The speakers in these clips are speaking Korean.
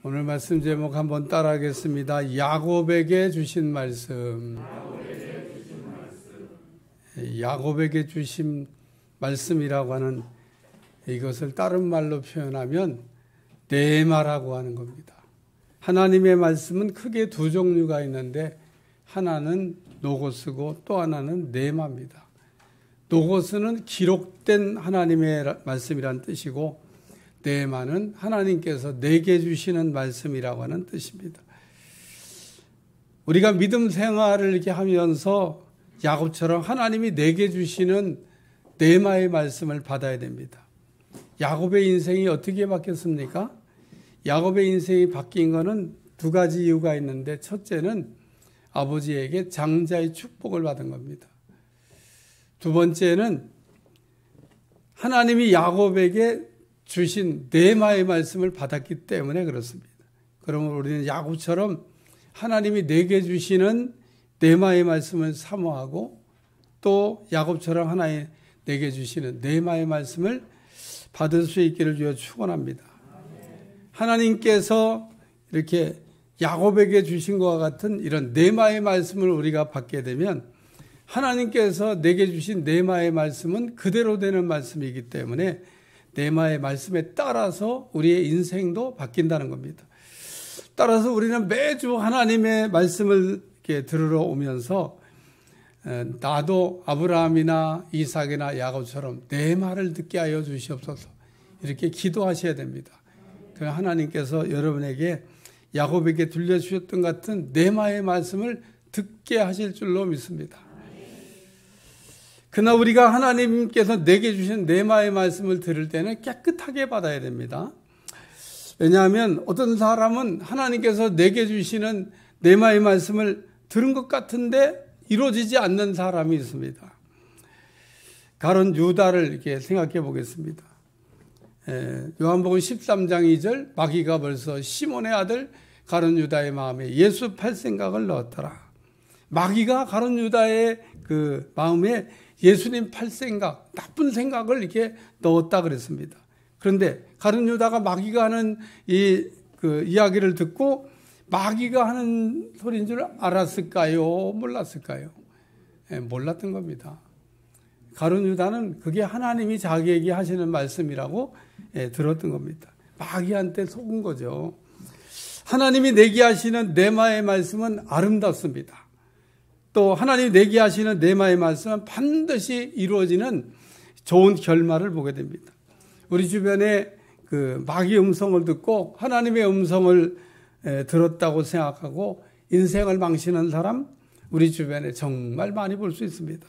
오늘 말씀 제목 한번 따라하겠습니다. 야곱에게 주신 말씀. 야곱에게 주신 말씀이라고 하는 이것을 다른 말로 표현하면 네마라고 하는 겁니다. 하나님의 말씀은 크게 두 종류가 있는데 하나는 노고스고 또 하나는 네마입니다. 노고스는 기록된 하나님의 말씀이란 뜻이고 네마는 하나님께서 내게 주시는 말씀이라고 하는 뜻입니다. 우리가 믿음 생활을 이렇게 하면서 야곱처럼 하나님이 내게 주시는 네마의 말씀을 받아야 됩니다. 야곱의 인생이 어떻게 바뀌었습니까? 야곱의 인생이 바뀐 것은 두 가지 이유가 있는데 첫째는 아버지에게 장자의 축복을 받은 겁니다. 두 번째는 하나님이 야곱에게 주신 네마의 말씀을 받았기 때문에 그렇습니다. 그러면 우리는 야곱처럼 하나님이 내게 주시는 네마의 말씀을 사모하고 또 야곱처럼 하나님 내게 주시는 네마의 말씀을 받을 수 있기를 주여 축원합니다. 하나님께서 이렇게 야곱에게 주신 것과 같은 이런 네마의 말씀을 우리가 받게 되면 하나님께서 내게 주신 네마의 말씀은 그대로 되는 말씀이기 때문에 네마의 말씀에 따라서 우리의 인생도 바뀐다는 겁니다. 따라서 우리는 매주 하나님의 말씀을 이렇게 들으러 오면서 나도 아브라함이나 이삭이나 야곱처럼 내 말을 듣게 하여 주시옵소서 이렇게 기도하셔야 됩니다. 그 하나님께서 여러분에게 야곱에게 들려주셨던 같은 네마의 말씀을 듣게 하실 줄로 믿습니다. 그러나 우리가 하나님께서 내게 주신 네마의 말씀을 들을 때는 깨끗하게 받아야 됩니다. 왜냐하면 어떤 사람은 하나님께서 내게 주시는 네마의 말씀을 들은 것 같은데 이루어지지 않는 사람이 있습니다. 가론 유다를 이렇게 생각해 보겠습니다. 요한복음 13장 2절 마귀가 벌써 시몬의 아들 가론 유다의 마음에 예수 팔 생각을 넣었더라. 마귀가 가론 유다의 그 마음에 예수님 팔 생각, 나쁜 생각을 이렇게 넣었다 그랬습니다. 그런데 가룟 유다가 마귀가 하는 그 이야기를 듣고 마귀가 하는 소리인 줄 알았을까요? 몰랐을까요? 몰랐던 겁니다. 가룟 유다는 그게 하나님이 자기에게 하시는 말씀이라고 들었던 겁니다. 마귀한테 속은 거죠. 하나님이 내게 하시는 네마의 말씀은 아름답습니다. 또 하나님이 내게 하시는 네마의 말씀은 반드시 이루어지는 좋은 결말을 보게 됩니다. 우리 주변에 그 마귀의 음성을 듣고 하나님의 음성을 들었다고 생각하고 인생을 망치는 사람 우리 주변에 정말 많이 볼 수 있습니다.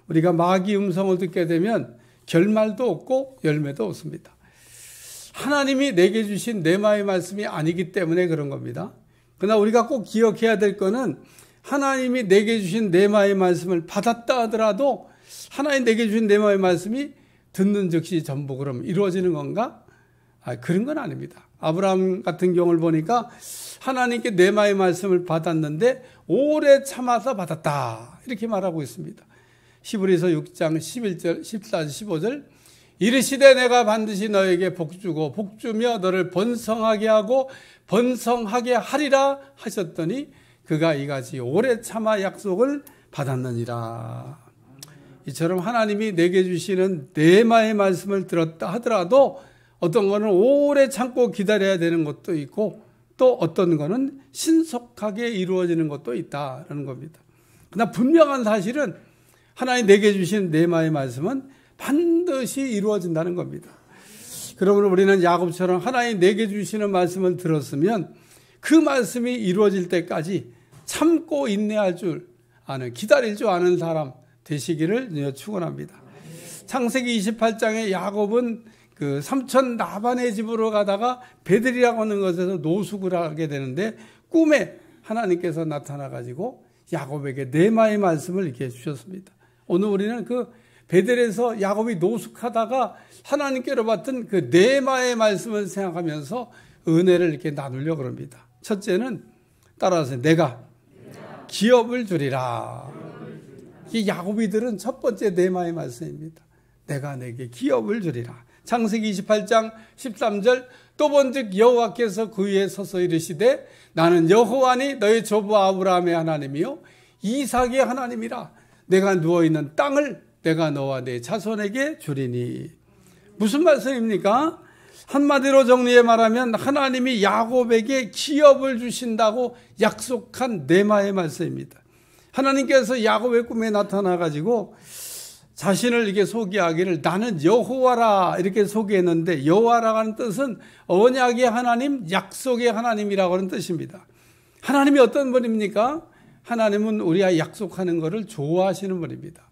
우리가 마귀 음성을 듣게 되면 결말도 없고 열매도 없습니다. 하나님이 내게 주신 네마의 말씀이 아니기 때문에 그런 겁니다. 그러나 우리가 꼭 기억해야 될 거는 하나님이 내게 주신 네마의 말씀을 받았다 하더라도 하나님 내게 주신 네마의 말씀이 듣는 즉시 전부 그럼 이루어지는 건가? 그런 건 아닙니다. 아브라함 같은 경우를 보니까 하나님께 네마의 말씀을 받았는데 오래 참아서 받았다 이렇게 말하고 있습니다. 히브리서 6장 11절, 14절, 15절 이르시되 내가 반드시 너에게 복주고 복주며 너를 번성하게 하고 번성하게 하리라 하셨더니 그가 이같이 오래 참아 약속을 받았느니라. 이처럼 하나님이 내게 주시는 네마의 말씀을 들었다 하더라도 어떤 거는 오래 참고 기다려야 되는 것도 있고 또 어떤 거는 신속하게 이루어지는 것도 있다는 겁니다. 그러나 분명한 사실은 하나님 내게 주신 네마의 말씀은 반드시 이루어진다는 겁니다. 그러므로 우리는 야곱처럼 하나님 내게 주시는 말씀을 들었으면 그 말씀이 이루어질 때까지 참고 인내할 줄 아는 기다릴 줄 아는 사람 되시기를 축원합니다. 창세기 28장에 야곱은 그 삼촌 라반의 집으로 가다가 베들이라고 하는 것에서 노숙을 하게 되는데 꿈에 하나님께서 나타나 가지고 야곱에게 네마의 말씀을 이렇게 주셨습니다. 오늘 우리는 그 베들에서 야곱이 노숙하다가 하나님께로 받은 그 네마의 말씀을 생각하면서 은혜를 이렇게 나누려고 합니다. 첫째는 따라서 내가 기업을 주리라. 이 야곱이들은 첫 번째 네마의 말씀입니다. 내가 내게 기업을 주리라. 창세기 28장 13절 또 본즉 여호와께서 그 위에 서서 이르시되 나는 여호와니 너희 조부 아브라함의 하나님이요 이삭의 하나님이라. 내가 누워있는 땅을 내가 너와 내 자손에게 주리니. 무슨 말씀입니까? 한마디로 정리해 말하면 하나님이 야곱에게 기업을 주신다고 약속한 뇌마의 말씀입니다. 하나님께서 야곱의 꿈에 나타나가지고 자신을 이렇게 소개하기를 나는 여호와라 이렇게 소개했는데, 여호와라는 뜻은 언약의 하나님, 약속의 하나님이라고 하는 뜻입니다. 하나님이 어떤 분입니까? 하나님은 우리가 약속하는 것을 좋아하시는 분입니다.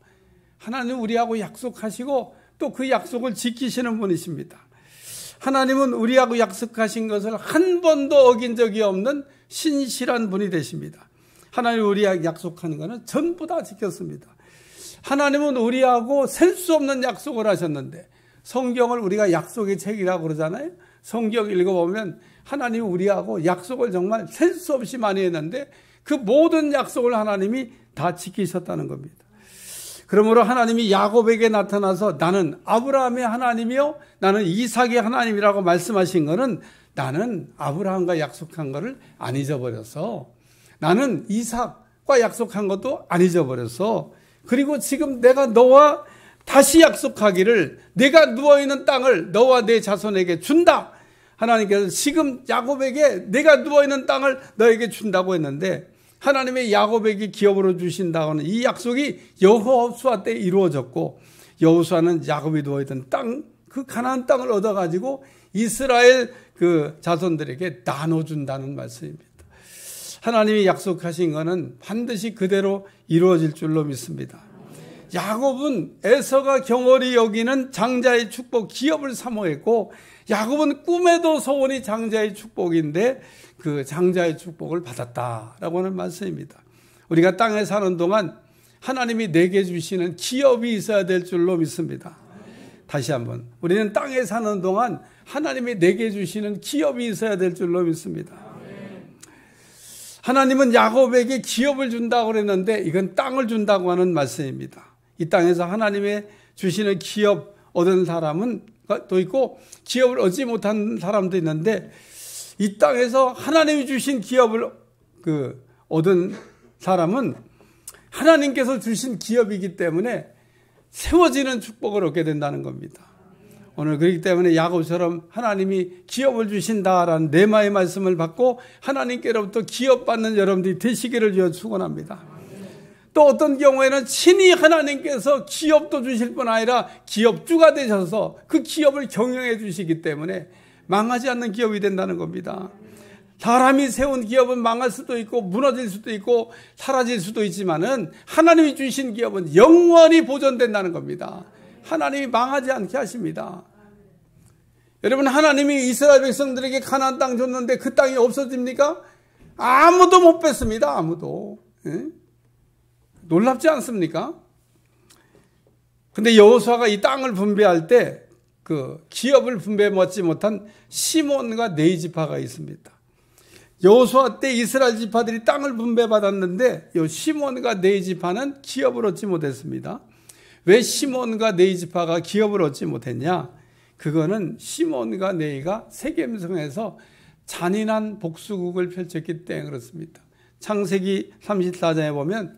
하나님은 우리하고 약속하시고 또 그 약속을 지키시는 분이십니다. 하나님은 우리하고 약속하신 것을 한 번도 어긴 적이 없는 신실한 분이 되십니다. 하나님이 우리하고 약속하는 것은 전부 다 지켰습니다. 하나님은 우리하고 셀 수 없는 약속을 하셨는데, 성경을 우리가 약속의 책이라고 그러잖아요. 성경 읽어보면 하나님이 우리하고 약속을 정말 셀 수 없이 많이 했는데 그 모든 약속을 하나님이 다 지키셨다는 겁니다. 그러므로 하나님이 야곱에게 나타나서 나는 아브라함의 하나님이요 나는 이삭의 하나님이라고 말씀하신 것은 나는 아브라함과 약속한 것을 안 잊어버려서, 나는 이삭과 약속한 것도 안 잊어버려서, 그리고 지금 내가 너와 다시 약속하기를 내가 누워있는 땅을 너와 내 자손에게 준다. 하나님께서 지금 야곱에게 내가 누워있는 땅을 너에게 준다고 했는데, 하나님의 야곱에게 기업으로 주신다고는 이 약속이 여호수아 때 이루어졌고, 여호수아는 야곱이 누워있던 땅, 그 가나안 땅을 얻어가지고 이스라엘 그 자손들에게 나눠준다는 말씀입니다. 하나님이 약속하신 것은 반드시 그대로 이루어질 줄로 믿습니다. 야곱은 에서가 경홀히 여기는 장자의 축복, 기업을 사모했고, 야곱은 꿈에도 소원이 장자의 축복인데 그 장자의 축복을 받았다라고 하는 말씀입니다. 우리가 땅에 사는 동안 하나님이 내게 주시는 기업이 있어야 될 줄로 믿습니다. 다시 한번, 우리는 땅에 사는 동안 하나님이 내게 주시는 기업이 있어야 될 줄로 믿습니다. 하나님은 야곱에게 기업을 준다고 그랬는데 이건 땅을 준다고 하는 말씀입니다. 이 땅에서 하나님의 주시는 기업 얻은 사람은 또 있고 기업을 얻지 못한 사람도 있는데, 이 땅에서 하나님이 주신 기업을 얻은 사람은 하나님께서 주신 기업이기 때문에 세워지는 축복을 얻게 된다는 겁니다. 오늘 그렇기 때문에 야곱처럼 하나님이 기업을 주신다라는 뇌마의 말씀을 받고 하나님께로부터 기업받는 여러분들이 되시기를 주여 축원합니다. 또 어떤 경우에는 친히 하나님께서 기업도 주실 뿐 아니라 기업주가 되셔서 그 기업을 경영해 주시기 때문에 망하지 않는 기업이 된다는 겁니다. 사람이 세운 기업은 망할 수도 있고 무너질 수도 있고 사라질 수도 있지만은 하나님이 주신 기업은 영원히 보존된다는 겁니다. 하나님이 망하지 않게 하십니다. 여러분, 하나님이 이스라엘 백성들에게 가나안 땅 줬는데 그 땅이 없어집니까? 아무도 못 뺐습니다. 아무도. 예? 놀랍지 않습니까? 근데 여호수아가 이 땅을 분배할 때 그 기업을 분배 받지 못한 시몬과 네 지파가 있습니다. 여호수아 때 이스라엘 지파들이 땅을 분배받았는데 이 시몬과 네 지파는 기업을 얻지 못했습니다. 왜 시몬과 네 지파가 기업을 얻지 못했냐? 그거는 시몬과 네가 세겜성에서 잔인한 복수국을 펼쳤기 때문에 그렇습니다. 창세기 34장에 보면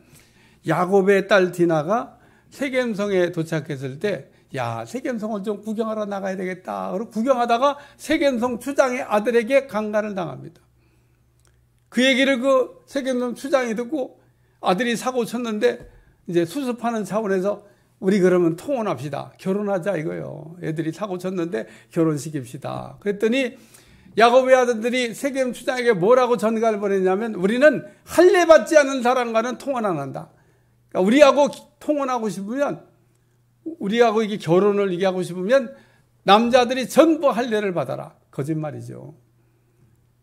야곱의 딸 디나가 세겜성에 도착했을 때, 야, 세겜성을 좀 구경하러 나가야 되겠다. 그리고 구경하다가 세겜성 추장의 아들에게 강간을 당합니다. 그 얘기를 그 세겜성 추장이 듣고 아들이 사고 쳤는데 이제 수습하는 차원에서 우리 그러면 통혼합시다. 결혼하자 이거요. 애들이 사고 쳤는데 결혼시킵시다. 그랬더니 야곱의 아들들이 세겜 추장에게 뭐라고 전가를 보냈냐면, 우리는 할례 받지 않은 사람과는 통혼 안 한다. 그러니까 우리하고 통혼하고 싶으면, 우리하고 이게 결혼을 이게 하고 싶으면 남자들이 전부 할례를 받아라. 거짓말이죠.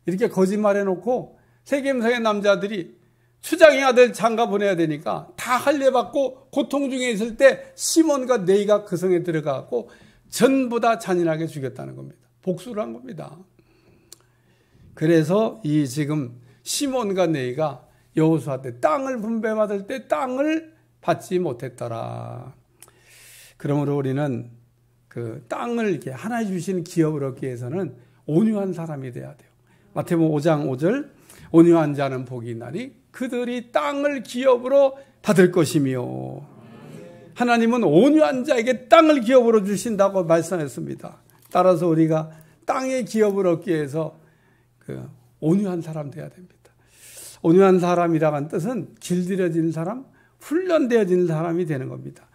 이렇게 거짓말해놓고 세겜성의 남자들이 추장의 아들 장가 보내야 되니까 다 할례 받고 고통 중에 있을 때 시몬과 네이가 그 성에 들어가고 전부 다 잔인하게 죽였다는 겁니다. 복수를 한 겁니다. 그래서 이 지금 시몬과 네이가 여호수아 때 땅을 분배받을 때 땅을 받지 못했더라. 그러므로 우리는 그 땅을 이렇게 하나님 주신 기업을 얻기 위해서는 온유한 사람이 돼야 돼요. 마태복음 5장 5절 온유한 자는 복이 있나니 그들이 땅을 기업으로 받을 것이며 하나님은 온유한 자에게 땅을 기업으로 주신다고 말씀했습니다. 따라서 우리가 땅의 기업을 얻기 위해서 그 온유한 사람 돼야 됩니다. 온유한 사람이라는 뜻은 길들여진 사람, 훈련되어진 사람이 되는 겁니다.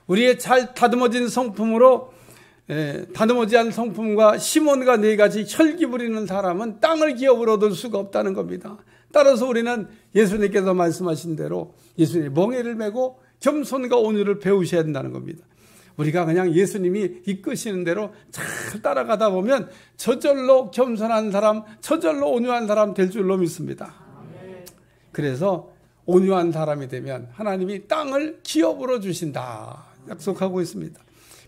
우리의 잘 다듬어진 성품으로 다듬어지 않은 성품과 시몬과 네같이 혈기 부리는 사람은 땅을 기업으로 얻을 수가 없다는 겁니다. 따라서 우리는 예수님께서 말씀하신 대로 예수님의 멍에를 메고 겸손과 온유를 배우셔야 된다는 겁니다. 우리가 그냥 예수님이 이끄시는 대로 잘 따라가다 보면 저절로 겸손한 사람, 저절로 온유한 사람 될 줄로 믿습니다. 그래서 온유한 사람이 되면 하나님이 땅을 기업으로 주신다 약속하고 있습니다.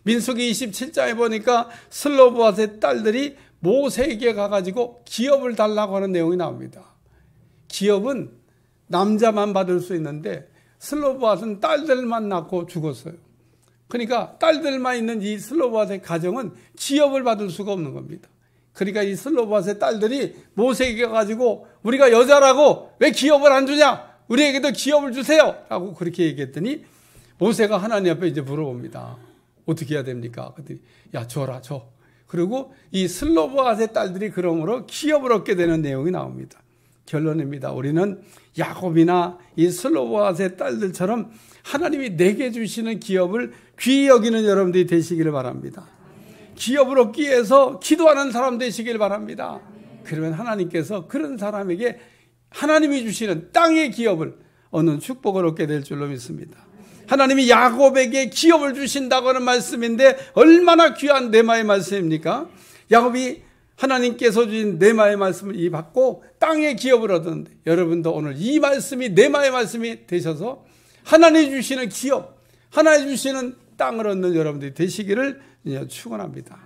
민수기 27장에 보니까 슬로보앗의 딸들이 모세에게 가가지고 기업을 달라고 하는 내용이 나옵니다. 기업은 남자만 받을 수 있는데 슬로보앗은 딸들만 낳고 죽었어요. 그러니까 딸들만 있는 이 슬로보앗의 가정은 기업을 받을 수가 없는 겁니다. 그러니까 이 슬로보앗의 딸들이 모세에게 가가지고 우리가 여자라고 왜 기업을 안 주냐? 우리에게도 기업을 주세요! 라고 그렇게 얘기했더니 모세가 하나님 앞에 이제 물어봅니다. 어떻게 해야 됩니까? 그랬더니 야 줘라 줘. 그리고 이 슬로보앗의 딸들이 그러므로 기업을 얻게 되는 내용이 나옵니다. 결론입니다. 우리는 야곱이나 이 슬로보앗의 딸들처럼 하나님이 내게 주시는 기업을 귀히 여기는 여러분들이 되시기를 바랍니다. 기업을 얻기 위해서 기도하는 사람 되시길 바랍니다. 그러면 하나님께서 그런 사람에게 하나님이 주시는 땅의 기업을 얻는 축복을 얻게 될 줄로 믿습니다. 하나님이 야곱에게 기업을 주신다고 하는 말씀인데 얼마나 귀한 뇌마의 말씀입니까? 야곱이 하나님께서 주신 뇌마의 말씀을 받고 땅의 기업을 얻었는데 여러분도 오늘 이 말씀이 뇌마의 말씀이 되셔서 하나님이 주시는 기업, 하나님이 주시는 땅을 얻는 여러분들이 되시기를 축원합니다.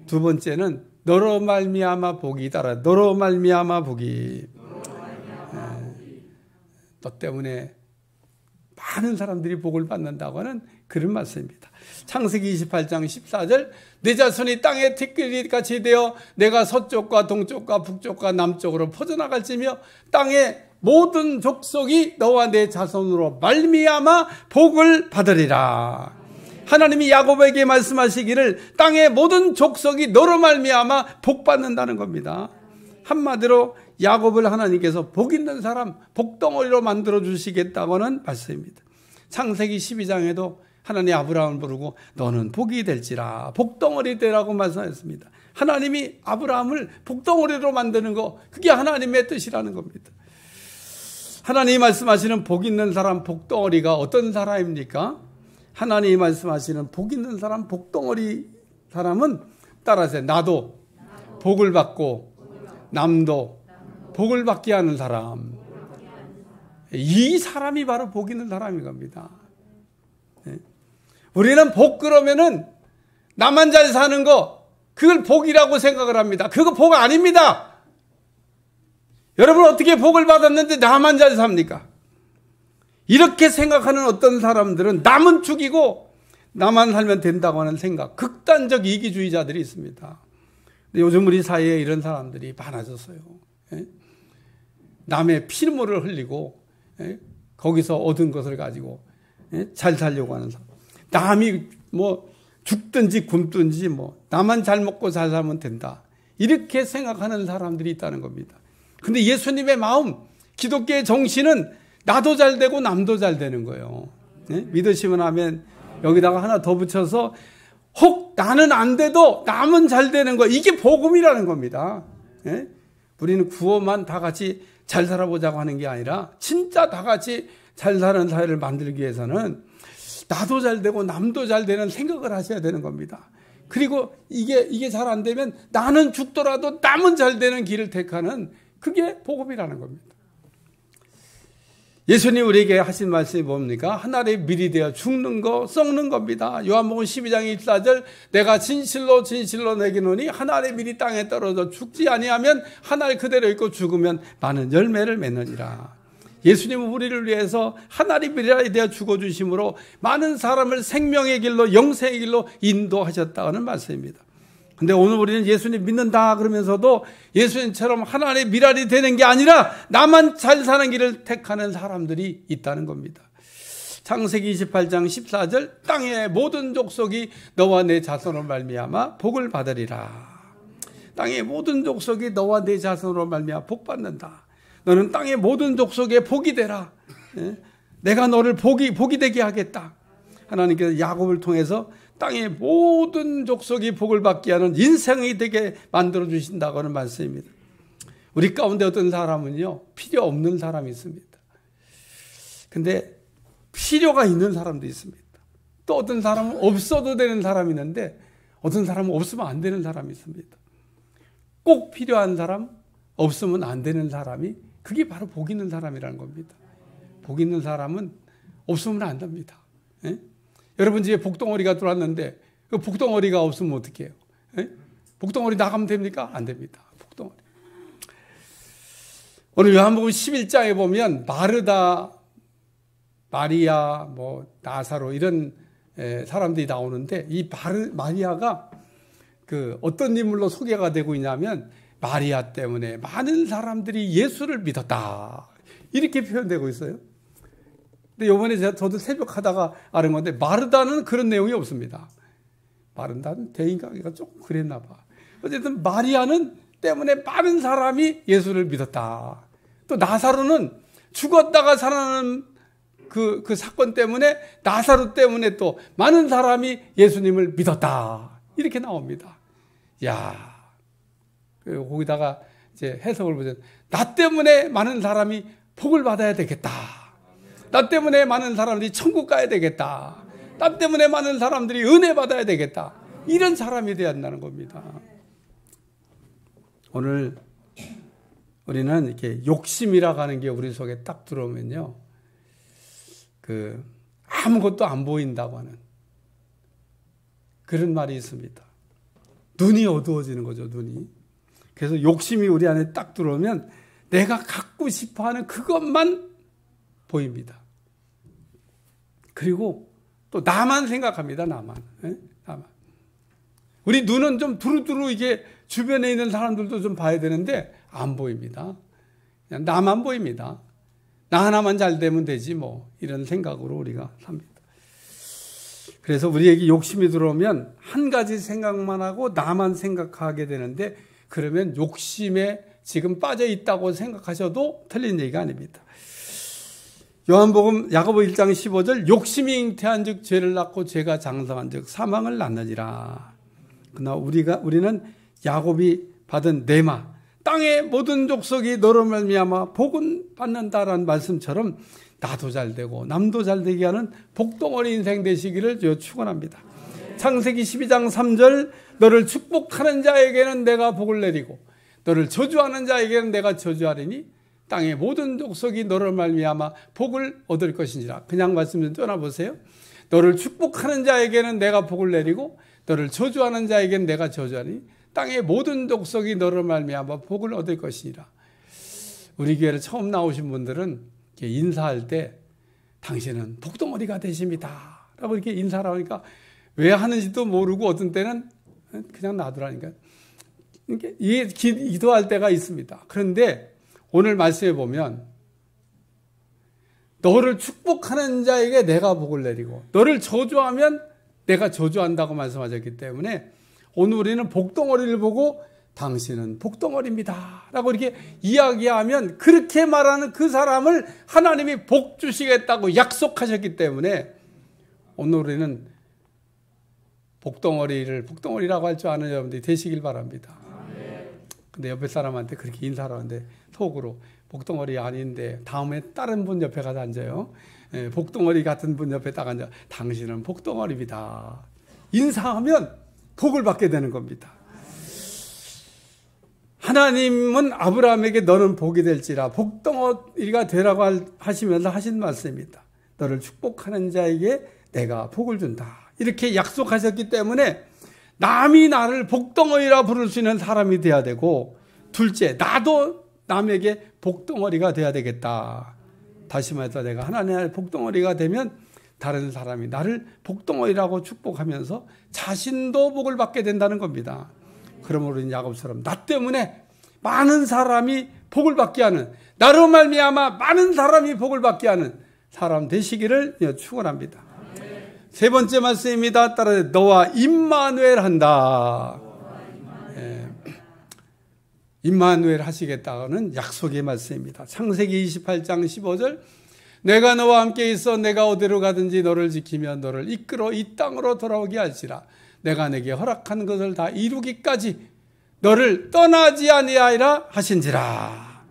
두 번째는 너로 말미암아 복이 따라 너로 말미암아 복이 너 때문에 많은 사람들이 복을 받는다고 하는 그런 말씀입니다. 창세기 28장 14절 내 자손이 땅의 티끌이 같이 되어 내가 서쪽과 동쪽과 북쪽과 남쪽으로 퍼져나갈지며 땅의 모든 족속이 너와 내 자손으로 말미암아 복을 받으리라. 하나님이 야곱에게 말씀하시기를 땅의 모든 족속이 너로 말미암아 복 받는다는 겁니다. 한마디로 야곱을 하나님께서 복 있는 사람, 복덩어리로 만들어 주시겠다고는 말씀입니다. 창세기 12장에도 하나님 아브라함을 부르고 너는 복이 될지라 복덩어리 되라고 말씀하셨습니다. 하나님이 아브라함을 복덩어리로 만드는 거 그게 하나님의 뜻이라는 겁니다. 하나님이 말씀하시는 복 있는 사람 복덩어리가 어떤 사람입니까? 하나님이 말씀하시는 복 있는 사람 복덩어리 사람은 따라서 나도 복을 받고 남도 복을 받게 하는 사람, 이 사람이 바로 복 있는 사람인 겁니다. 우리는 복 그러면은 나만 잘 사는 거 그걸 복이라고 생각을 합니다. 그거 복 아닙니다. 여러분 어떻게 복을 받았는데 나만 잘 삽니까? 이렇게 생각하는 어떤 사람들은 남은 죽이고 나만 살면 된다고 하는 생각, 극단적 이기주의자들이 있습니다. 근데 요즘 우리 사이에 이런 사람들이 많아졌어요. 남의 피눈물을 흘리고 거기서 얻은 것을 가지고 잘 살려고 하는 사람. 남이 뭐 죽든지 굶든지 뭐 나만 잘 먹고 잘 살면 된다. 이렇게 생각하는 사람들이 있다는 겁니다. 근데 예수님의 마음, 기독교의 정신은 나도 잘 되고 남도 잘 되는 거예요. 믿으시면 하면 여기다가 하나 더 붙여서 혹 나는 안 돼도 남은 잘 되는 거, 이게 복음이라는 겁니다. 우리는 구호만 다 같이 잘 살아보자고 하는 게 아니라 진짜 다 같이 잘 사는 사회를 만들기 위해서는 나도 잘 되고 남도 잘 되는 생각을 하셔야 되는 겁니다. 그리고 이게 잘 안 되면 나는 죽더라도 남은 잘 되는 길을 택하는 그게 복음이라는 겁니다. 예수님 우리에게 하신 말씀이 뭡니까? 하늘에 밀이 되어 죽는 거, 썩는 겁니다. 요한복음 12장 24절 내가 진실로 진실로 내기노니 하늘의 밀이 땅에 떨어져 죽지 아니하면 하늘 그대로 있고 죽으면 많은 열매를 맺느니라. 예수님은 우리를 위해서 하나님의 미랄이 되어 죽어주심으로 많은 사람을 생명의 길로, 영생의 길로 인도하셨다는 말씀입니다. 근데 오늘 우리는 예수님 믿는다 그러면서도 예수님처럼 하나님의 미랄이 되는 게 아니라 나만 잘 사는 길을 택하는 사람들이 있다는 겁니다. 창세기 28장 14절, 땅의 모든 족속이 너와 내 자손으로 말미암아 복을 받으리라. 땅의 모든 족속이 너와 내 자손으로 말미암아 복 받는다. 너는 땅의 모든 족속에 복이 되라. 내가 너를 복이 되게 하겠다. 하나님께서 야곱을 통해서 땅의 모든 족속이 복을 받게 하는 인생이 되게 만들어 주신다고 하는 말씀입니다. 우리 가운데 어떤 사람은요, 필요 없는 사람이 있습니다. 근데 필요가 있는 사람도 있습니다. 또 어떤 사람은 없어도 되는 사람이 있는데 어떤 사람은 없으면 안 되는 사람이 있습니다. 꼭 필요한 사람, 없으면 안 되는 사람이, 그게 바로 복 있는 사람이라는 겁니다. 복 있는 사람은 없으면 안 됩니다. 예? 여러분 집에 복덩어리가 들어왔는데 그 복덩어리가 없으면 어떻게 해요? 예? 복덩어리 나가면 됩니까? 안 됩니다. 복덩어리. 오늘 요한복음 11장에 보면 마르다, 마리아, 나사로 이런 사람들이 나오는데 이 마리아가 그 어떤 인물로 소개가 되고 있냐면 마리아 때문에 많은 사람들이 예수를 믿었다. 이렇게 표현되고 있어요. 근데 이번에 저도 새벽 하다가 아는 건데 마르다는 그런 내용이 없습니다. 마르다는 대인관계가 조금 그랬나 봐. 어쨌든 마리아는 때문에 많은 사람이 예수를 믿었다. 또 나사로는 죽었다가 살아나는 그 사건 때문에 나사로 때문에 또 많은 사람이 예수님을 믿었다. 이렇게 나옵니다. 야, 거기다가 이제 해석을 보면 나 때문에 많은 사람이 복을 받아야 되겠다. 나 때문에 많은 사람들이 천국 가야 되겠다. 나 때문에 많은 사람들이 은혜 받아야 되겠다. 이런 사람이 되어야 한다는 겁니다. 오늘 우리는 이렇게 욕심이라고 하는 게 우리 속에 딱 들어오면요, 아무것도 안 보인다고 하는 그런 말이 있습니다. 눈이 어두워지는 거죠, 눈이. 그래서 욕심이 우리 안에 딱 들어오면 내가 갖고 싶어 하는 그것만 보입니다. 그리고 또 나만 생각합니다, 나만. 나만. 우리 눈은 좀 두루두루 이게 주변에 있는 사람들도 좀 봐야 되는데 안 보입니다. 그냥 나만 보입니다. 나 하나만 잘 되면 되지 이런 생각으로 우리가 삽니다. 그래서 우리에게 욕심이 들어오면 한 가지 생각만 하고 나만 생각하게 되는데 그러면 욕심에 지금 빠져 있다고 생각하셔도 틀린 얘기가 아닙니다. 요한복음 야고보 1장 15절, 욕심이 잉태한 즉 죄를 낳고 죄가 장성한 즉 사망을 낳느니라. 그러나 우리는 야곱이 받은 네마, 땅의 모든 족속이 너로 말미암아 복은 받는다라는 말씀처럼 나도 잘 되고 남도 잘 되게 하는 복덩어리 인생 되시기를 축원합니다. 창세기 12장 3절, 너를 축복하는 자에게는 내가 복을 내리고 너를 저주하는 자에게는 내가 저주하리니 땅의 모든 족속이 너를 말미암아 복을 얻을 것이니라. 그냥 말씀 좀 떠나보세요. 너를 축복하는 자에게는 내가 복을 내리고 너를 저주하는 자에게는 내가 저주하니 땅의 모든 족속이 너를 말미암아 복을 얻을 것이니라. 우리 교회를 처음 나오신 분들은 인사할 때 당신은 복덩어리가 되십니다 라고 이렇게 인사를 하니까 왜 하는지도 모르고 어떤 때는 그냥 놔두라니까 이게 기도할 때가 있습니다. 그런데 오늘 말씀에 보면 너를 축복하는 자에게 내가 복을 내리고 너를 저주하면 내가 저주한다고 말씀하셨기 때문에 오늘 우리는 복덩어리를 보고 당신은 복덩어리입니다 라고 이렇게 이야기하면 그렇게 말하는 그 사람을 하나님이 복 주시겠다고 약속하셨기 때문에 오늘 우리는 복덩어리를 복덩어리라고 할 줄 아는 여러분들이 되시길 바랍니다. 근데 옆에 사람한테 그렇게 인사를 하는데 속으로 복덩어리 아닌데 다음에 다른 분 옆에 가서 앉아요. 복덩어리 같은 분 옆에 딱 앉아. 당신은 복덩어리입니다. 인사하면 복을 받게 되는 겁니다. 하나님은 아브라함에게 너는 복이 될지라 복덩어리가 되라고 하시면서 하신 말씀입니다. 너를 축복하는 자에게 내가 복을 준다. 이렇게 약속하셨기 때문에 남이 나를 복덩어리라 부를 수 있는 사람이 돼야 되고 둘째 나도 남에게 복덩어리가 돼야 되겠다. 다시 말해서 내가 하나님의 복덩어리가 되면 다른 사람이 나를 복덩어리라고 축복하면서 자신도 복을 받게 된다는 겁니다. 그러므로 우리는 야곱처럼 나 때문에 많은 사람이 복을 받게 하는, 나로 말미암아 많은 사람이 복을 받게 하는 사람 되시기를 축원합니다. 세 번째 말씀입니다. 따라서 너와 임마누엘 한다. 임마누엘 하시겠다는 약속의 말씀입니다. 창세기 28장 15절, 내가 너와 함께 있어 내가 어디로 가든지 너를 지키며 너를 이끌어 이 땅으로 돌아오게 할지라. 내가 내게 허락한 것을 다 이루기까지 너를 떠나지 아니하리라 하신지라.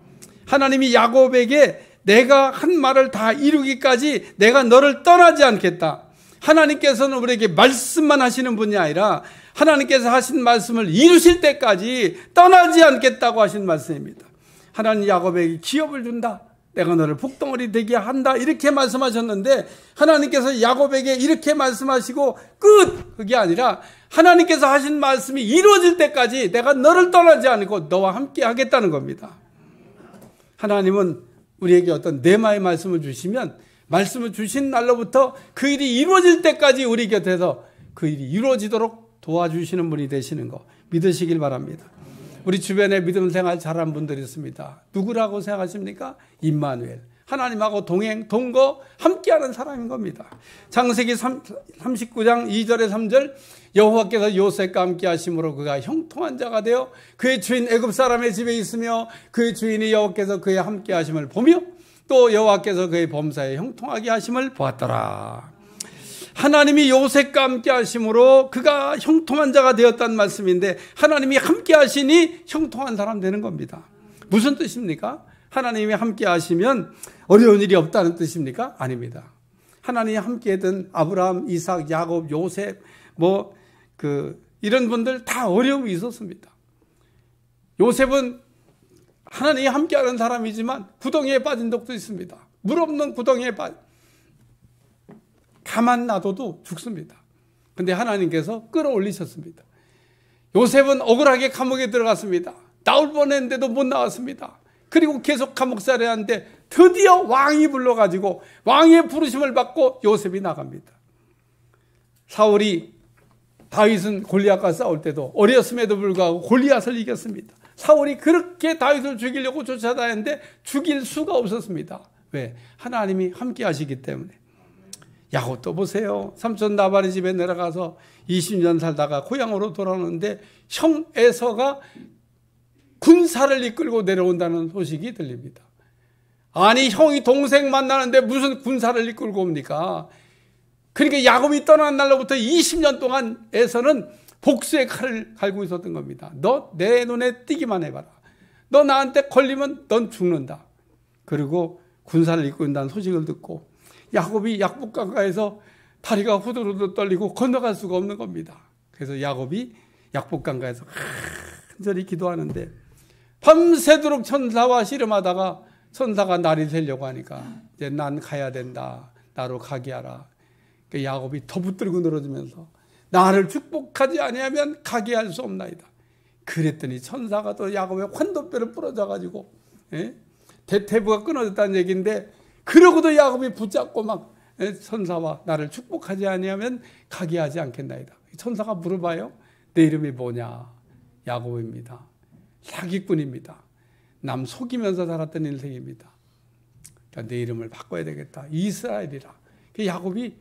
하나님이 야곱에게 내가 한 말을 다 이루기까지 내가 너를 떠나지 않겠다. 하나님께서는 우리에게 말씀만 하시는 분이 아니라 하나님께서 하신 말씀을 이루실 때까지 떠나지 않겠다고 하신 말씀입니다. 하나님 야곱에게 기업을 준다. 내가 너를 복덩어리 되게 한다. 이렇게 말씀하셨는데 하나님께서 야곱에게 이렇게 말씀하시고 끝! 그게 아니라 하나님께서 하신 말씀이 이루어질 때까지 내가 너를 떠나지 않고 너와 함께 하겠다는 겁니다. 하나님은 우리에게 어떤 내마의 말씀을 주시면 말씀을 주신 날로부터 그 일이 이루어질 때까지 우리 곁에서 그 일이 이루어지도록 도와주시는 분이 되시는 거 믿으시길 바랍니다. 우리 주변에 믿음 생활 잘한 분들이 있습니다. 누구라고 생각하십니까? 임마누엘. 하나님하고 동행, 동거, 함께하는 사람인 겁니다. 창세기 39장 2절에 3절, 여호와께서 요셉과 함께 하심으로 그가 형통한 자가 되어 그의 주인 애굽 사람의 집에 있으며 그의 주인이 여호와께서 그의 함께 하심을 보며 또 여호와께서 그의 범사에 형통하게 하심을 보았더라. 하나님이 요셉과 함께 하심으로 그가 형통한 자가 되었다는 말씀인데 하나님이 함께 하시니 형통한 사람 되는 겁니다. 무슨 뜻입니까? 하나님이 함께 하시면 어려운 일이 없다는 뜻입니까? 아닙니다. 하나님이 함께했던 아브라함, 이삭, 야곱, 요셉 이런 분들 다 어려움이 있었습니다. 요셉은 하나님이 함께하는 사람이지만 구덩이에 빠진 적도 있습니다. 물 없는 구덩이에 가만 놔둬도 죽습니다. 그런데 하나님께서 끌어올리셨습니다. 요셉은 억울하게 감옥에 들어갔습니다. 나올 뻔했는데도 못 나왔습니다. 그리고 계속 감옥살이 하는데 드디어 왕이 불러가지고 왕의 부르심을 받고 요셉이 나갑니다. 사울이 다윗은 골리앗과 싸울 때도 어렸음에도 불구하고 골리앗을 이겼습니다. 사울이 그렇게 다윗을 죽이려고 쫓아다녔는데 죽일 수가 없었습니다. 왜? 하나님이 함께 하시기 때문에. 야곱도 보세요. 삼촌 나발의 집에 내려가서 20년 살다가 고향으로 돌아오는데 형 에서가 군사를 이끌고 내려온다는 소식이 들립니다. 아니 형이 동생 만나는데 무슨 군사를 이끌고 옵니까? 그러니까 야곱이 떠난 날로부터 20년 동안 에서는 복수의 칼을 갈고 있었던 겁니다. 너 내 눈에 띄기만 해봐라. 너 나한테 걸리면 넌 죽는다. 그리고 군사를 이끌고 온다는 소식을 듣고 야곱이 약복강가에서 다리가 후들후들 떨리고 건너갈 수가 없는 겁니다. 그래서 야곱이 약복강가에서 간절히 기도하는데 밤새도록 천사와 씨름하다가 천사가 날이 새려고 하니까 이제 난 가야 된다. 나로 가게 하라. 그러니까 야곱이 더 붙들고 늘어지면서 나를 축복하지 아니하면 가게 할 수 없나이다. 그랬더니 천사가 또 야곱의 환도뼈를 부러져가지고 대퇴부가 끊어졌다는 얘기인데 그러고도 야곱이 붙잡고 막 천사와 나를 축복하지 아니하면 가게 하지 않겠나이다. 천사가 물어봐요. 내 이름이 뭐냐? 야곱입니다. 사기꾼입니다. 남 속이면서 살았던 인생입니다. 그러니까 내 이름을 바꿔야 되겠다. 이스라엘이라. 야곱이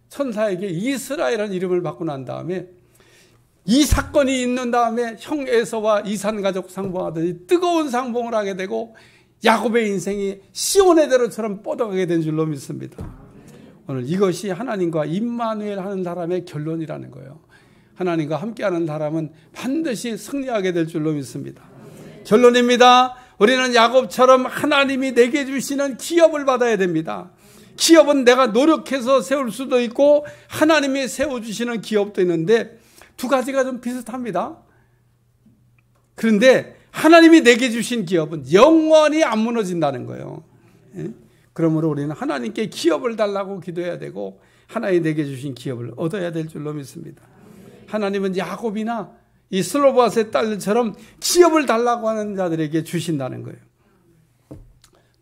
천사에게 이스라엘이라는 이름을 받고 난 다음에 이 사건이 있는 다음에 형 에서와 이산 가족 상봉하듯이 뜨거운 상봉을 하게 되고 야곱의 인생이 시온의 대로처럼 뻗어가게 된 줄로 믿습니다. 오늘 이것이 하나님과 임마누엘 하는 사람의 결론이라는 거예요. 하나님과 함께하는 사람은 반드시 승리하게 될 줄로 믿습니다. 결론입니다. 우리는 야곱처럼 하나님이 내게 주시는 기업을 받아야 됩니다. 기업은 내가 노력해서 세울 수도 있고 하나님이 세워주시는 기업도 있는데 두 가지가 좀 비슷합니다. 그런데 하나님이 내게 주신 기업은 영원히 안 무너진다는 거예요. 그러므로 우리는 하나님께 기업을 달라고 기도해야 되고 하나님이 내게 주신 기업을 얻어야 될 줄로 믿습니다. 하나님은 야곱이나 이 슬로바스의 딸들처럼 기업을 달라고 하는 자들에게 주신다는 거예요.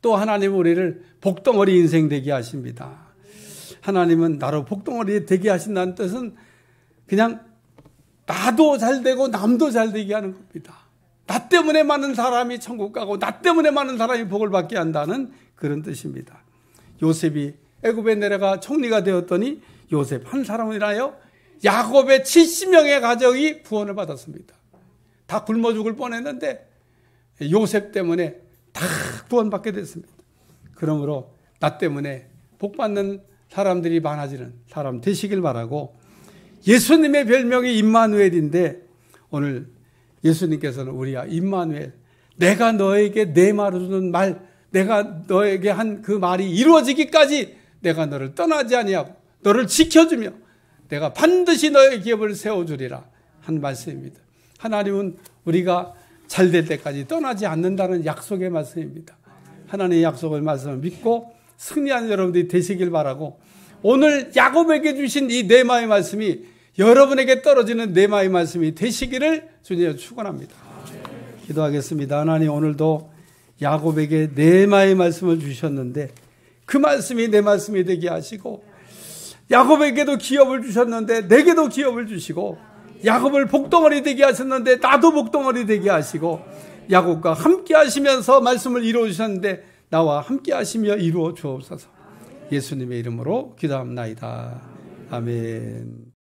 또 하나님은 우리를 복덩어리 인생 되게 하십니다. 하나님은 나로 복덩어리 되게 하신다는 뜻은 그냥 나도 잘 되고 남도 잘 되게 하는 겁니다. 나 때문에 많은 사람이 천국 가고 나 때문에 많은 사람이 복을 받게 한다는 그런 뜻입니다. 요셉이 애굽에 내려가 총리가 되었더니 요셉 한 사람을 인하여 야곱의 70명의 가족이 구원을 받았습니다. 다 굶어 죽을 뻔했는데 요셉 때문에 다 구원받게 됐습니다. 그러므로 나 때문에 복받는 사람들이 많아지는 사람 되시길 바라고, 예수님의 별명이 임마누엘인데 오늘 예수님께서는 우리야 임마누엘, 내가 너에게 내 말을 주는 말, 내가 너에게 한 그 말이 이루어지기까지 내가 너를 떠나지 아니하고 너를 지켜주며 내가 반드시 너의 기업을 세워주리라 한 말씀입니다. 하나님은 우리가 잘 될 때까지 떠나지 않는다는 약속의 말씀입니다. 하나님의 약속의 말씀을 믿고 승리하는 여러분들이 되시길 바라고, 오늘 야곱에게 주신 이 네마의 말씀이 여러분에게 떨어지는 네마의 말씀이 되시기를 주님으로 축원합니다. 기도하겠습니다. 하나님, 오늘도 야곱에게 네마의 말씀을 주셨는데 그 말씀이 내 말씀이 되게 하시고, 야곱에게도 기업을 주셨는데 내게도 기업을 주시고, 야곱을 복덩어리 되게 하셨는데 나도 복덩어리 되게 하시고, 야곱과 함께 하시면서 말씀을 이루어 주셨는데 나와 함께 하시며 이루어 주옵소서. 예수님의 이름으로 기도합나이다. 아멘.